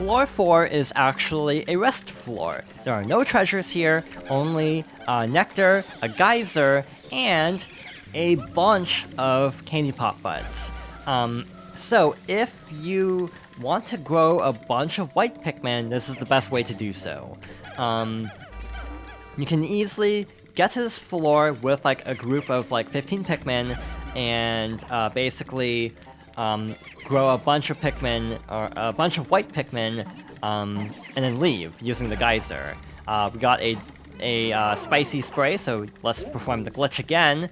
floor 4 is actually a rest floor. There are no treasures here, only nectar, a geyser, and a bunch of candy pop buds. So if you want to grow a bunch of white Pikmin, this is the best way to do so. You can easily get to this floor with like a group of like 15 Pikmin and basically grow a bunch of Pikmin, or a bunch of white Pikmin, and then leave using the geyser. We got a spicy spray, so let's perform the glitch again.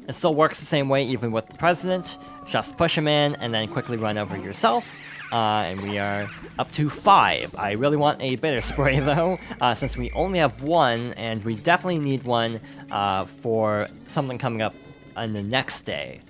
It still works the same way even with the president. Just push him in and then quickly run over yourself. And we are up to 5. I really want a bitter spray though, since we only have 1, and we definitely need one for something coming up on the next day.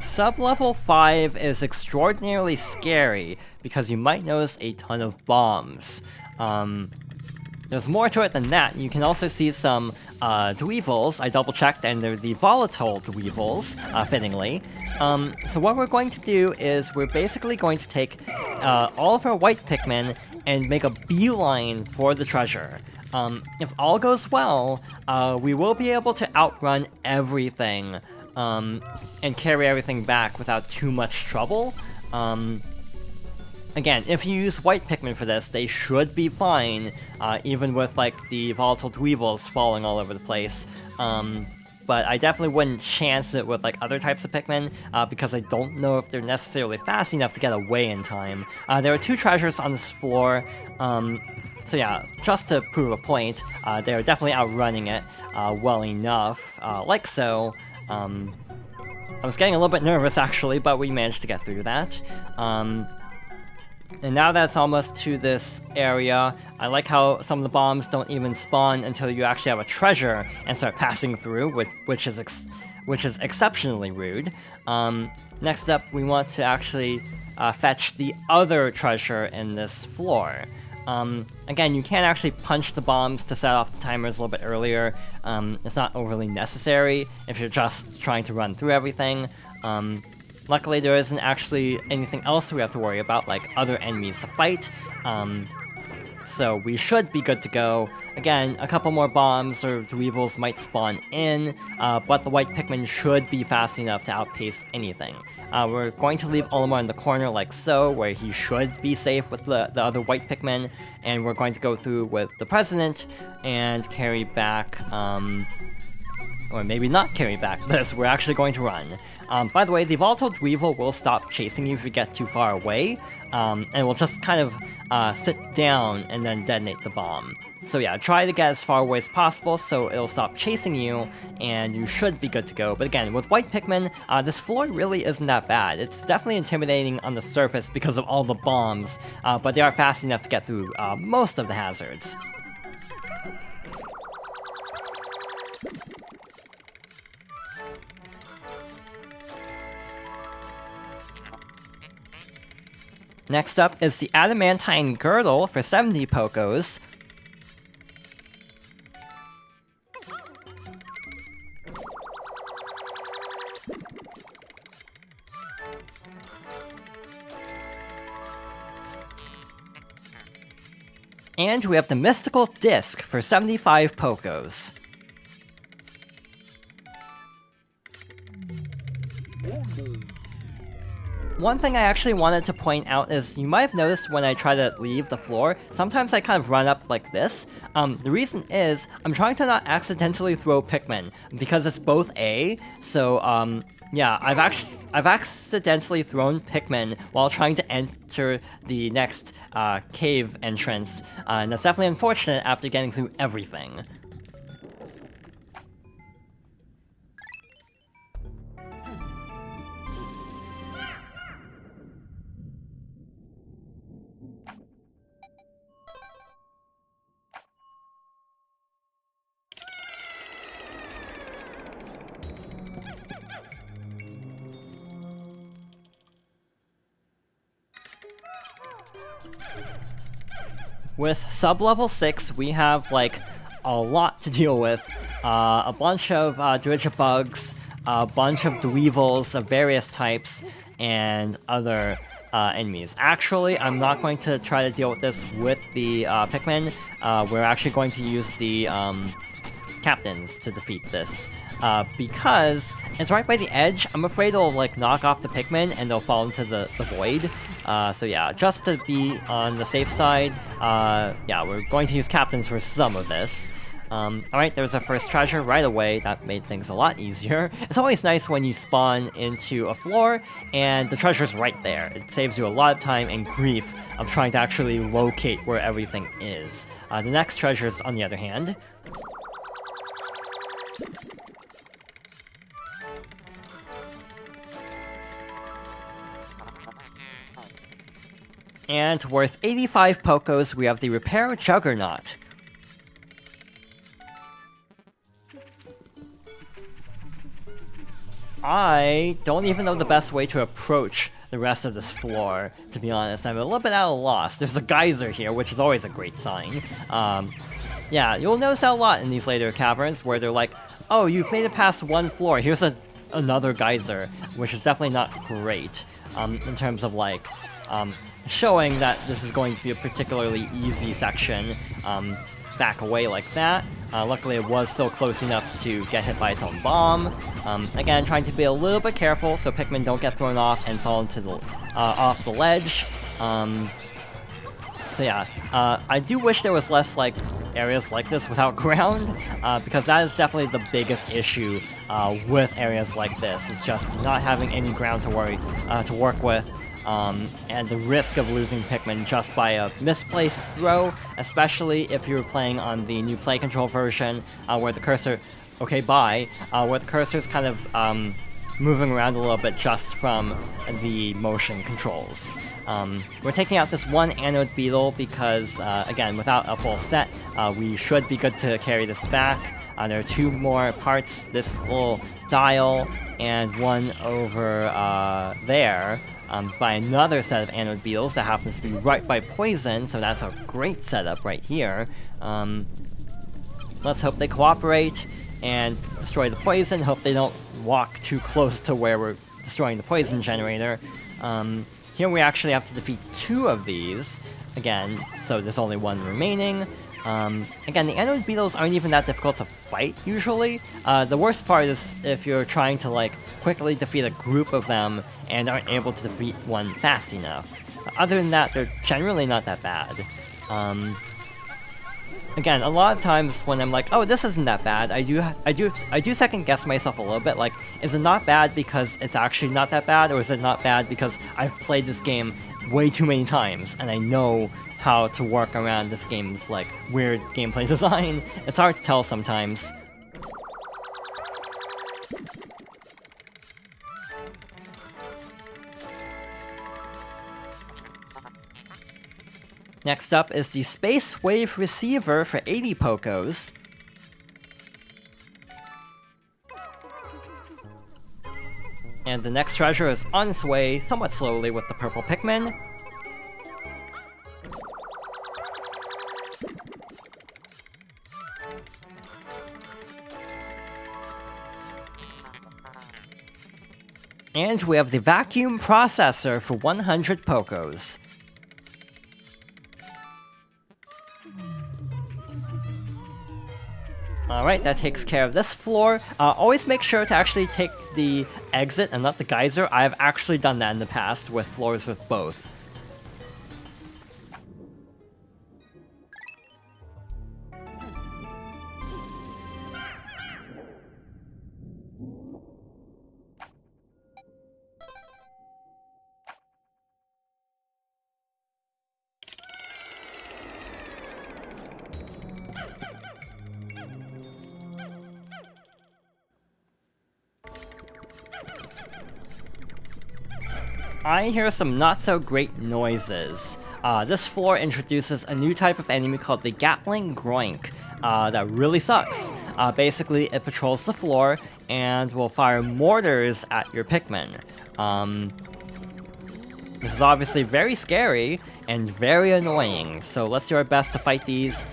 Sub-level 5 is extraordinarily scary because you might notice a ton of bombs. There's more to it than that. You can also see some dweevils. I double-checked, and they're the volatile dweevils, fittingly. So what we're going to do is we're basically going to take all of our white Pikmin and make a beeline for the treasure. If all goes well, we will be able to outrun everything and carry everything back without too much trouble. Again, if you use white Pikmin for this, they should be fine, even with like the volatile dweevils falling all over the place. But I definitely wouldn't chance it with like other types of Pikmin, because I don't know if they're necessarily fast enough to get away in time. There are 2 treasures on this floor, so yeah, just to prove a point, they're definitely outrunning it well enough, like so. I was getting a little bit nervous actually, but we managed to get through that. And now that it's almost to this area, I like how some of the bombs don't even spawn until you actually have a treasure and start passing through, which is exceptionally rude. Next up, we want to actually fetch the other treasure in this floor. Again, you can actually punch the bombs to set off the timers a little bit earlier. It's not overly necessary if you're just trying to run through everything. Luckily, there isn't actually anything else we have to worry about, like other enemies to fight. So we should be good to go. Again, a couple more bombs or dweevils might spawn in, but the white Pikmin should be fast enough to outpace anything. We're going to leave Olimar in the corner like so, where he should be safe with the other white Pikmin, and we're going to go through with the president and carry back, or maybe not carry back this, we're actually going to run. By the way, the volatile dweevil will stop chasing you if you get too far away, and will just kind of sit down and then detonate the bomb. So yeah, try to get as far away as possible so it'll stop chasing you, and you should be good to go. But again, with white Pikmin, this floor really isn't that bad. It's definitely intimidating on the surface because of all the bombs, but they are fast enough to get through most of the hazards. Next up is the Adamantine Girdle for 70 Pokos. And we have the Mystical Disc for 75 Pokos. One thing I actually wanted to point out is you might have noticed when I try to leave the floor, sometimes I kind of run up like this. The reason is I'm trying to not accidentally throw Pikmin because it's both A. So yeah, I've accidentally thrown Pikmin while trying to enter the next cave entrance, and that's definitely unfortunate after getting through everything. With sub-level 6, we have, like, a lot to deal with. A bunch of Dredge bugs, a bunch of Dweevils of various types, and other enemies. Actually, I'm not going to try to deal with this with the Pikmin. We're actually going to use the captains to defeat this. Because it's right by the edge, I'm afraid it'll like knock off the Pikmin and they'll fall into the void. So yeah, just to be on the safe side, yeah, we're going to use captains for some of this. Alright, there's our first treasure right away. That made things a lot easier. It's always nice when you spawn into a floor and the treasure's right there. It saves you a lot of time and grief of trying to actually locate where everything is. The next treasure's on the other hand. And worth 85 Pokos, we have the Repair Juggernaut. I don't even know the best way to approach the rest of this floor, to be honest. I'm a little bit at a loss. There's a geyser here, which is always a great sign. Yeah, you'll notice that a lot in these later caverns, where they're like, oh, you've made it past one floor, here's another geyser, which is definitely not great, in terms of, like, showing that this is going to be a particularly easy section. Back away like that. Luckily it was still close enough to get hit by its own bomb. Again, trying to be a little bit careful so Pikmin don't get thrown off and fall into the off the ledge. So yeah, I do wish there was less like areas like this without ground, because that is definitely the biggest issue with areas like this. It's just not having any ground to work with. And the risk of losing Pikmin just by a misplaced throw, especially if you're playing on the new play control version, where the cursor, where the cursor's kind of moving around a little bit just from the motion controls. We're taking out this one Anode Beetle because, again, without a full set, we should be good to carry this back. There are two more parts, this little dial, and one over there. By another set of Anode Beetles that happens to be right by Poison, so that's a great setup right here. Let's hope they cooperate and destroy the Poison, hope they don't walk too close to where we're destroying the Poison generator. Here we actually have to defeat two of these, again, so there's only one remaining. Again, the Anode Beetles aren't even that difficult to fight, usually. The worst part is if you're trying to, like, quickly defeat a group of them and aren't able to defeat one fast enough. Other than that, they're generally not that bad. Again, a lot of times when I'm like, oh, this isn't that bad, I do second guess myself a little bit, like, is it not bad because it's actually not that bad, or is it not bad because I've played this game way too many times, and I know how to work around this game's, like, weird gameplay design? It's hard to tell sometimes. Next up is the Space Wave Receiver for 80 Pokos. And the next treasure is on its way, somewhat slowly, with the purple Pikmin. And we have the Vacuum Processor for 100 Pokos. Alright, that takes care of this floor. Always make sure to actually take the exit and not the geyser. I have actually done that in the past with floors with both. I hear some not-so-great noises. This floor introduces a new type of enemy called the Gatling Groink. That really sucks. Basically, it patrols the floor and will fire mortars at your Pikmin. This is obviously very scary, and very annoying, so let's do our best to fight these.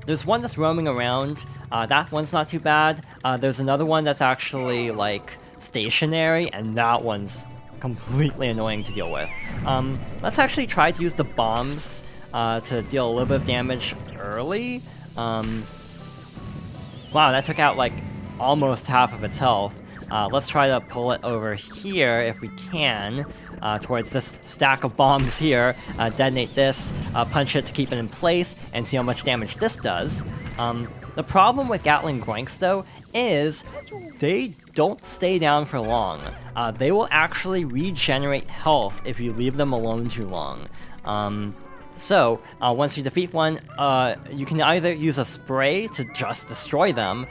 There's one that's roaming around, that one's not too bad. There's another one that's actually, like, stationary, and that one's completely annoying to deal with. Let's actually try to use the bombs to deal a little bit of damage early. Wow, that took out, like, almost half of its health. Let's try to pull it over here if we can, towards this stack of bombs here. Detonate this, punch it to keep it in place, and see how much damage this does. The problem with Gatling Groinks, though, is they don't stay down for long. They will actually regenerate health if you leave them alone too long. So, once you defeat one, you can either use a spray to just destroy them,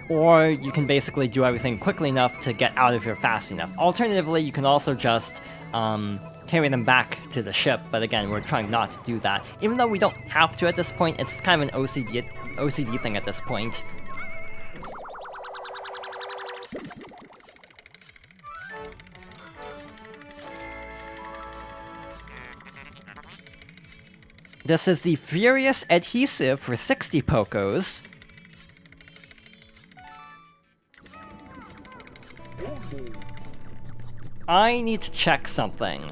or you can basically do everything quickly enough to get out of here fast enough. Alternatively, you can also just carry them back to the ship, but again, we're trying not to do that. Even though we don't have to at this point, it's kind of an OCD thing at this point. This is the Furious Adhesive for 60 Pokos. I need to check something.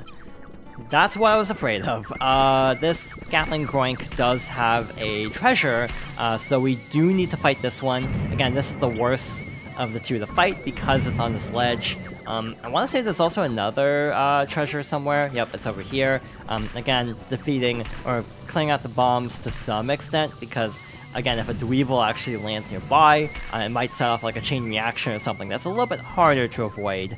That's what I was afraid of. This Gatling Groink does have a treasure, so we do need to fight this one. Again, this is the worst of the two to fight because it's on this ledge. I want to say there's also another treasure somewhere. Yep, it's over here. Again, defeating or clearing out the bombs to some extent, because again, if a Dweevil actually lands nearby, it might set off like a chain reaction or something that's a little bit harder to avoid.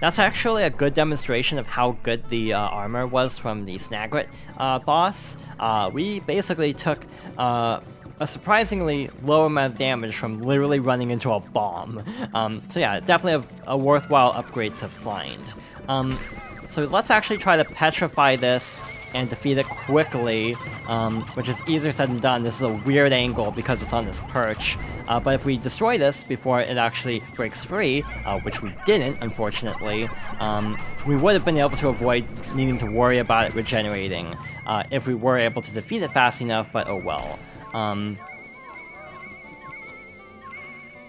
That's actually a good demonstration of how good the armor was from the Snagrit boss. We basically took a surprisingly low amount of damage from literally running into a bomb. So yeah, definitely a worthwhile upgrade to find. So let's actually try to petrify this and defeat it quickly, which is easier said than done. This is a weird angle because it's on this perch. But if we destroy this before it actually breaks free, which we didn't, unfortunately, we would have been able to avoid needing to worry about it regenerating if we were able to defeat it fast enough, but oh well.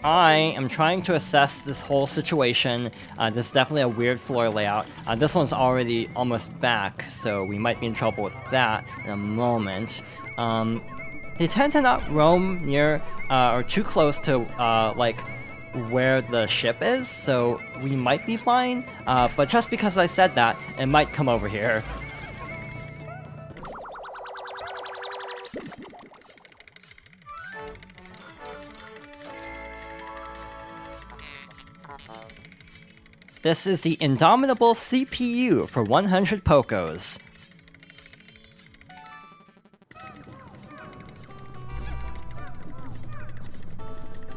I am trying to assess this whole situation. This is definitely a weird floor layout. This one's already almost back, so we might be in trouble with that in a moment. They tend to not roam near or too close to like where the ship is, so we might be fine. But just because I said that, it might come over here. This is the Indomitable CPU for 100 Pokos.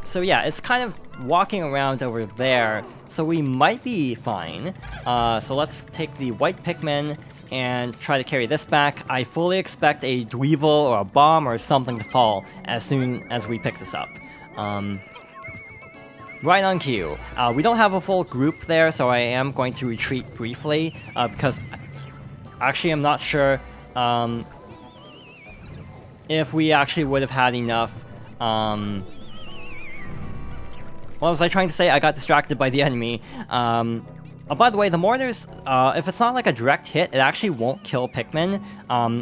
So yeah, it's kind of walking around over there, so we might be fine. So let's take the white Pikmin and try to carry this back. I fully expect a Dweevil or a bomb or something to fall as soon as we pick this up. Right on cue. We don't have a full group there, so I am going to retreat briefly, because actually I'm not sure if we actually would have had enough. What was I trying to say? I got distracted by the enemy. Oh, by the way, the mortars, if it's not like a direct hit, it actually won't kill Pikmin.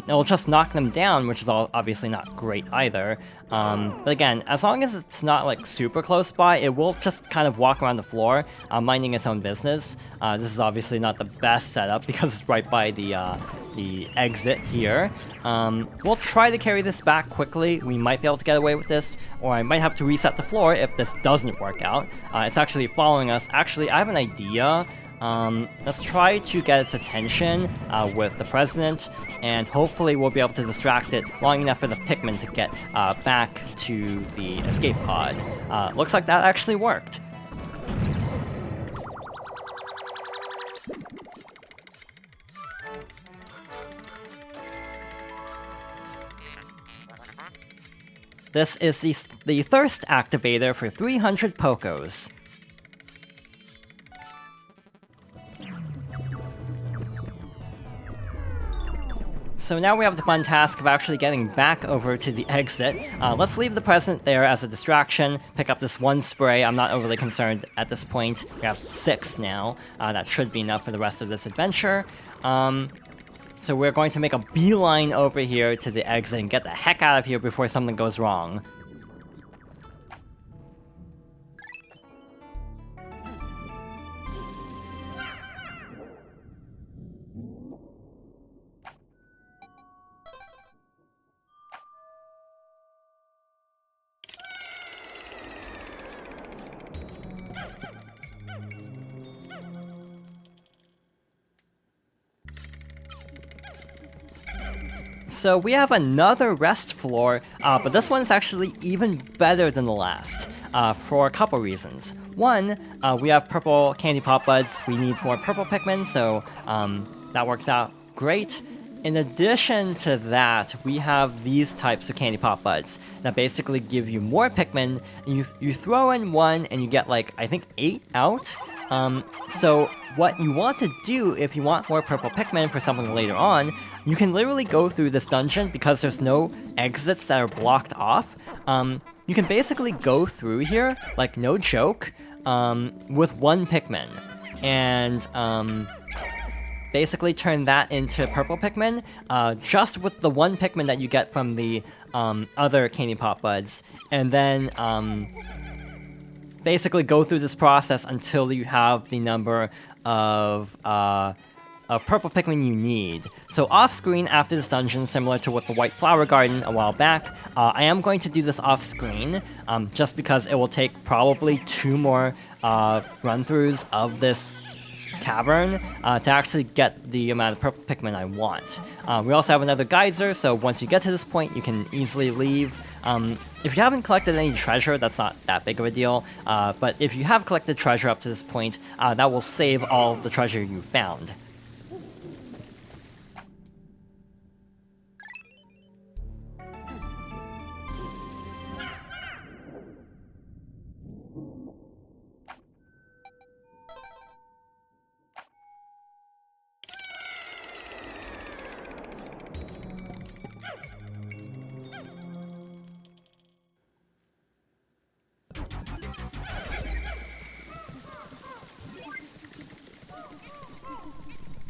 It'll just knock them down, which is obviously not great either. But again, as long as it's not like super close by, it will just kind of walk around the floor, minding its own business. This is obviously not the best setup because it's right by the exit here. We'll try to carry this back quickly. We might be able to get away with this, or I might have to reset the floor if this doesn't work out. It's actually following us. Actually, I have an idea. Let's try to get its attention with the president, and hopefully we'll be able to distract it long enough for the Pikmin to get back to the escape pod. Looks like that actually worked. This is the Thirst Activator for 300 Pokos. So now we have the fun task of actually getting back over to the exit. Let's leave the present there as a distraction, pick up this one spray. I'm not overly concerned at this point. We have 6 now. That should be enough for the rest of this adventure. So we're going to make a beeline over here to the exit and get the heck out of here before something goes wrong. So we have another rest floor, but this one's actually even better than the last, for a couple reasons. One, we have purple candy pop buds. We need more purple Pikmin, so that works out great. In addition to that, we have these types of candy pop buds that basically give you more Pikmin. You throw in one and you get like, I think 8 out. So what you want to do if you want more purple Pikmin for something later on, you can literally go through this dungeon because there's no exits that are blocked off. You can basically go through here, like no joke, with one Pikmin. And basically turn that into purple Pikmin, just with the one Pikmin that you get from the other candy pop buds. And then basically go through this process until you have the number of purple Pikmin you need. So off-screen after this dungeon, similar to with the White Flower Garden a while back, I am going to do this off-screen, just because it will take probably 2 more run-throughs of this cavern to actually get the amount of purple Pikmin I want. We also have another geyser, so once you get to this point, you can easily leave. If you haven't collected any treasure, that's not that big of a deal, but if you have collected treasure up to this point, that will save all of the treasure you found.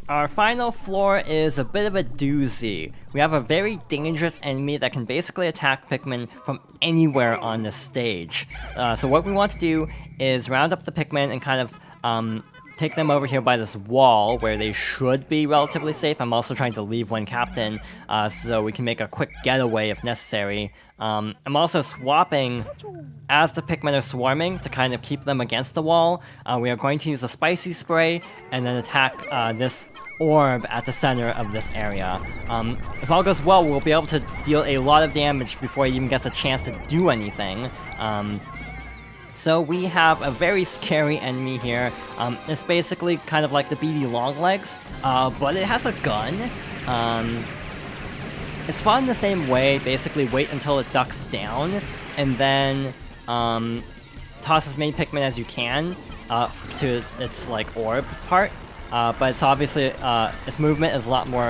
Our final floor is a bit of a doozy. We have a very dangerous enemy that can basically attack Pikmin from anywhere on this stage. So what we want to do is round up the Pikmin and kind of take them over here by this wall where they should be relatively safe. I'm also trying to leave one captain so we can make a quick getaway if necessary. I'm also swapping as the Pikmin are swarming to kind of keep them against the wall. We are going to use a spicy spray and then attack this orb at the center of this area. If all goes well, we'll be able to deal a lot of damage before he even gets a chance to do anything. So we have a very scary enemy here. It's basically kind of like the beady Longlegs, but it has a gun. It's fought in the same way, basically wait until it ducks down, and then toss as many Pikmin as you can to its like orb part. But it's obviously, its movement is a lot more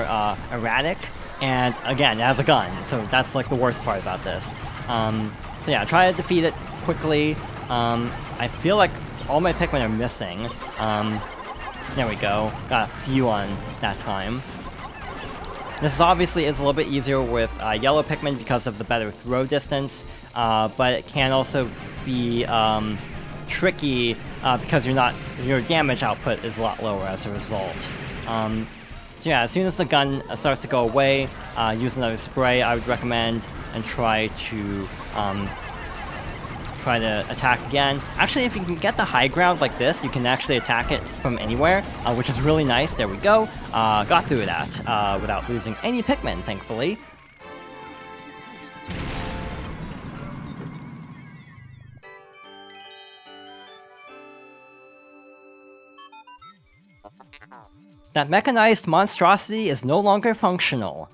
erratic, and again, it has a gun, so that's like the worst part about this. So yeah, try to defeat it quickly. I feel like all my Pikmin are missing. There we go, got a few on that time. This obviously is a little bit easier with yellow Pikmin because of the better throw distance, but it can also be tricky because your damage output is a lot lower as a result. So yeah, as soon as the gun starts to go away, use another spray I would recommend, and try to attack again. Actually, if you can get the high ground like this, you can actually attack it from anywhere, which is really nice. There we go. Got through that without losing any Pikmin, thankfully. That mechanized monstrosity is no longer functional.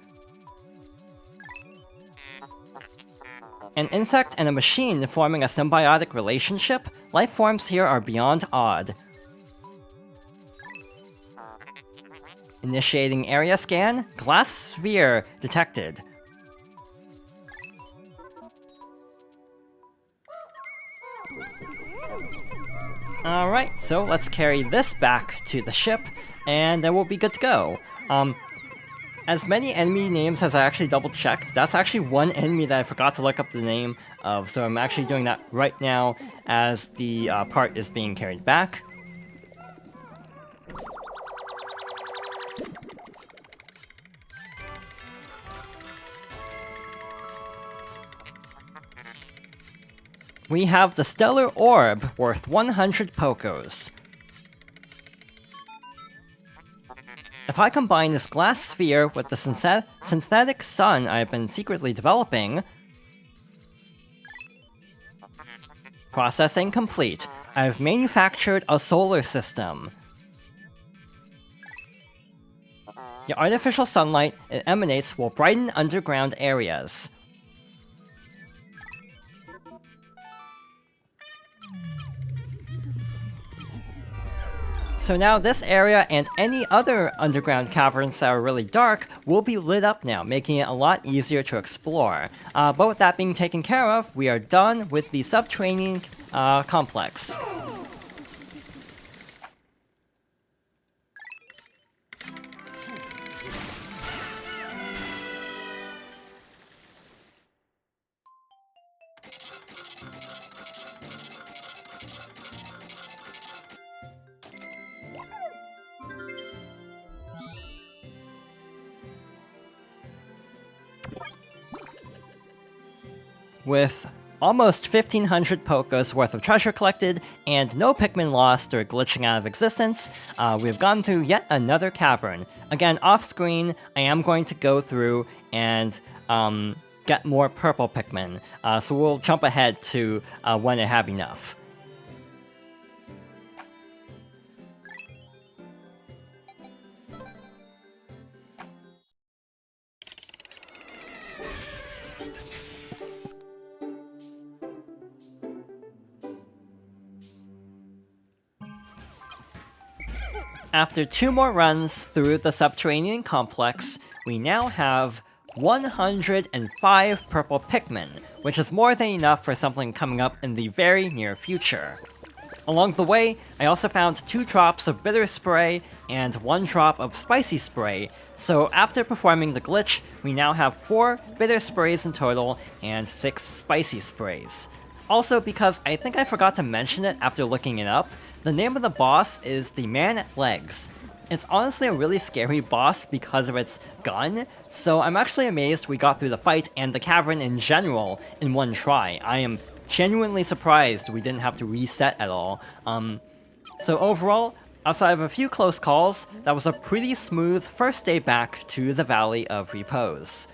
An insect and a machine forming a symbiotic relationship? Life forms here are beyond odd. Initiating area scan. Glass sphere detected. Alright, so let's carry this back to the ship, and then we'll be good to go. As many enemy names as I actually double-checked, that's actually one enemy that I forgot to look up the name of, so I'm actually doing that right now as the part is being carried back. We have the Stellar Orb, worth 100 Pokos. If I combine this glass sphere with the synthetic sun I've been secretly developing... Processing complete. I've manufactured a solar system. The artificial sunlight it emanates will brighten underground areas. So now this area and any other underground caverns that are really dark will be lit up now, making it a lot easier to explore. But with that being taken care of, we are done with the Subterranean Complex. With almost 1,500 Pokos worth of treasure collected, and no Pikmin lost or glitching out of existence, we've gone through yet another cavern. Again, off-screen, I am going to go through and get more purple Pikmin, so we'll jump ahead to when I have enough. After 2 more runs through the Subterranean Complex, we now have 105 purple Pikmin, which is more than enough for something coming up in the very near future. Along the way, I also found 2 drops of bitter spray and 1 drop of spicy spray, so after performing the glitch, we now have 4 bitter sprays in total and 6 spicy sprays. Also, because I think I forgot to mention it after looking it up, the name of the boss is the Man at Legs. It's honestly a really scary boss because of its gun, so I'm actually amazed we got through the fight and the cavern in general in one try. I am genuinely surprised we didn't have to reset at all. So overall, outside of a few close calls, that was a pretty smooth first day back to the Valley of Repose.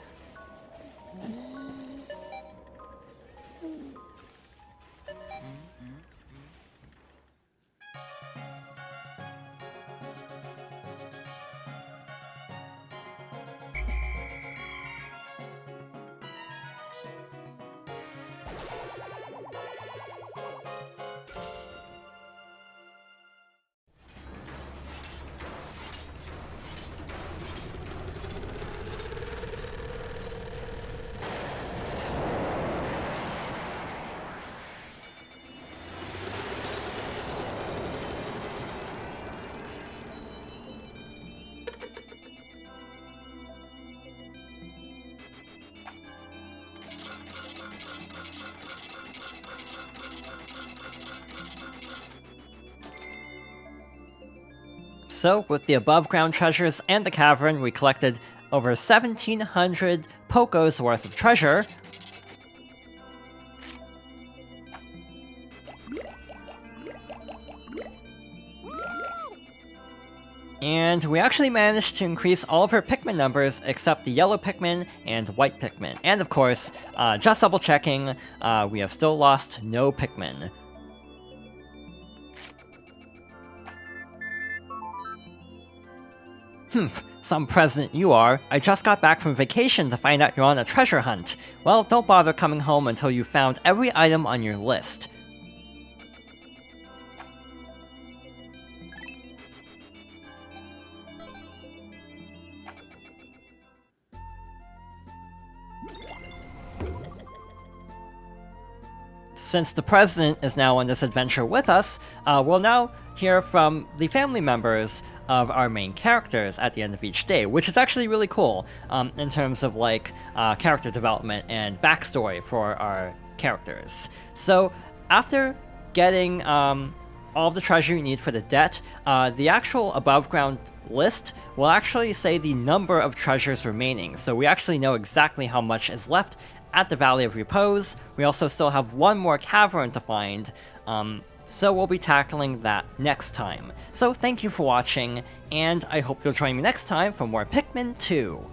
So, with the above-ground treasures and the cavern, we collected over 1,700 Pokos worth of treasure. And we actually managed to increase all of our Pikmin numbers except the yellow Pikmin and white Pikmin. And of course, just double checking, we have still lost no Pikmin. Some president you are. I just got back from vacation to find out you're on a treasure hunt. Well, don't bother coming home until you've found every item on your list. since the president is now on this adventure with us, we'll now hear from the family members of our main characters at the end of each day, which is actually really cool in terms of like character development and backstory for our characters. So after getting all of the treasure you need for the debt, the actual above ground list will actually say the number of treasures remaining, so we actually know exactly how much is left at the Valley of Repose. We also still have one more cavern to find, so we'll be tackling that next time. So thank you for watching, and I hope you'll join me next time for more Pikmin 2.